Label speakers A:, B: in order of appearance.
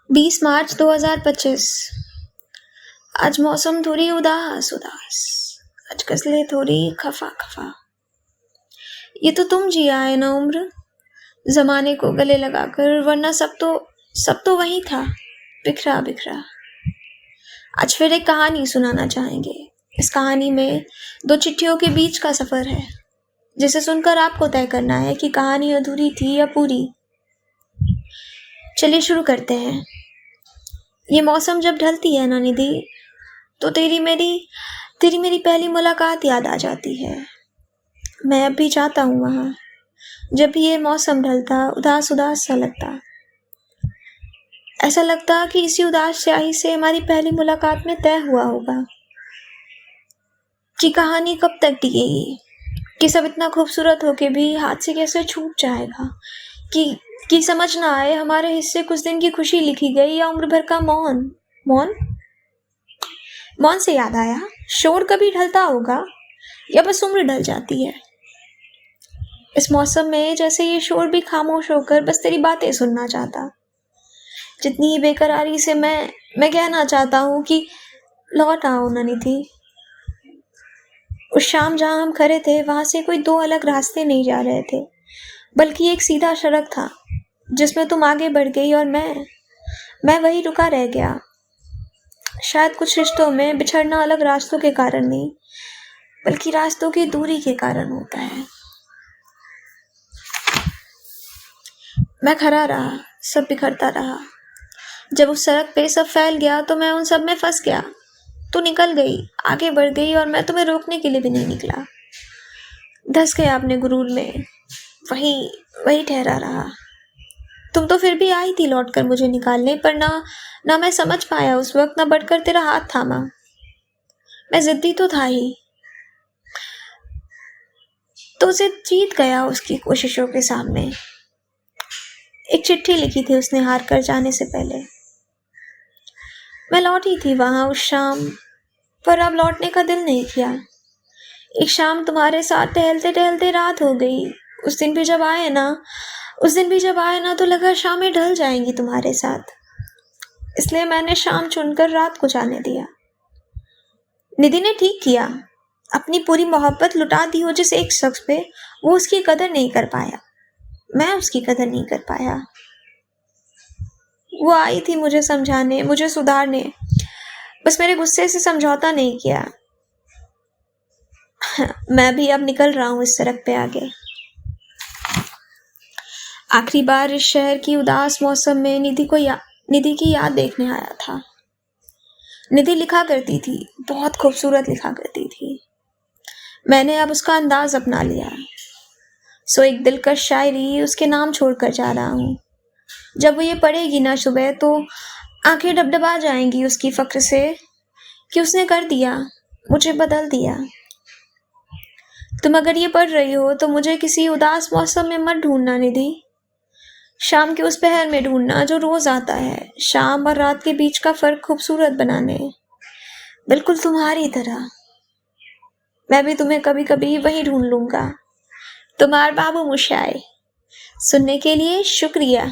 A: 20 मार्च 2025। आज मौसम थोड़ी उदास उदास, आज कसले थोड़ी खफा खफा। ये तो तुम जी आए ना उम्र, जमाने को गले लगाकर, वरना सब तो वही था, बिखरा बिखरा। आज फिर एक कहानी सुनाना चाहेंगे। इस कहानी में दो चिट्ठियों के बीच का सफर है, जिसे सुनकर आपको तय करना है कि कहानी अधूरी थी या पूरी। चलिए शुरू करते हैं। ये मौसम जब ढलती है ना निधि, तो तेरी मेरी पहली मुलाकात याद आ जाती है। मैं अब भी जाता हूँ वहाँ। जब भी ये मौसम ढलता, उदास उदास सा लगता, ऐसा लगता कि इसी उदास स्याही से हमारी पहली मुलाकात में तय हुआ होगा कि कहानी कब तक टिकेगी, कि सब इतना खूबसूरत होके भी हाथ से कैसे छूट जाएगा, कि समझ ना आए हमारे हिस्से कुछ दिन की खुशी लिखी गई या उम्र भर का मौन। मौन मौन से याद आया, शोर कभी ढलता होगा या बस उम्र ढल जाती है। इस मौसम में जैसे ये शोर भी खामोश होकर बस तेरी बातें सुनना चाहता। जितनी ही बेकरारी से मैं कहना चाहता हूँ कि लौट आओ ना निधि। उस शाम जहाँ हम खड़े थे, वहां से कोई दो अलग रास्ते नहीं जा रहे थे, बल्कि एक सीधा सड़क था जिसमें तुम आगे बढ़ गई और मैं वही रुका रह गया। शायद कुछ रिश्तों में बिछड़ना अलग रास्तों के कारण नहीं, बल्कि रास्तों की दूरी के कारण होता है। मैं खड़ा रहा, सब बिखरता रहा। जब उस सड़क पे सब फैल गया तो मैं उन सब में फंस गया। तू निकल गई, आगे बढ़ गई, और मैं तुम्हें रोकने के लिए भी नहीं निकला। धंस गया अपने गुरूर में, वही ठहरा रहा। तुम तो फिर भी आई थी लौट कर मुझे निकालने, पर ना मैं समझ पाया उस वक्त, ना बढ़कर तेरा हाथ थामा। मैं जिद्दी तो था ही, तो उसे जीत गया उसकी कोशिशों के सामने। एक चिट्ठी लिखी थी उसने हार कर जाने से पहले। मैं लौटी थी वहां उस शाम, पर अब लौटने का दिल नहीं किया। एक शाम तुम्हारे साथ टहलते टहलते रात हो गई। उस दिन भी जब आए ना तो लगा शामें ढल जाएंगी तुम्हारे साथ, इसलिए मैंने शाम चुनकर रात को जाने दिया। निधि ने ठीक किया, अपनी पूरी मोहब्बत लुटा दी हो जिस एक शख्स पे, वो उसकी कदर नहीं कर पाया। मैं उसकी कदर नहीं कर पाया। वो आई थी मुझे समझाने, मुझे सुधारने, बस मेरे गुस्से से समझौता नहीं किया। मैं भी अब निकल रहा हूँ इस सड़क पे आगे। आखिरी बार इस शहर की उदास मौसम में निधि की याद देखने आया था। निधि लिखा करती थी, बहुत खूबसूरत लिखा करती थी। मैंने अब उसका अंदाज अपना लिया, सो एक दिलकश शायरी उसके नाम छोड़कर जा रहा हूँ। जब वो ये पढ़ेगी ना सुबह, तो आंखें डबडबा जाएंगी उसकी फक्र से कि उसने कर दिया, मुझे बदल दिया। तुम अगर ये पढ़ रही हो तो मुझे किसी उदास मौसम में मत ढूंढना निधि। शाम के उस पहर में ढूंढना जो रोज आता है, शाम और रात के बीच का फर्क खूबसूरत बनाने, बिल्कुल तुम्हारी तरह। मैं भी तुम्हें कभी कभी वही ढूंढ लूंगा। तुम्हार बाबू मुशाए। सुनने के लिए शुक्रिया।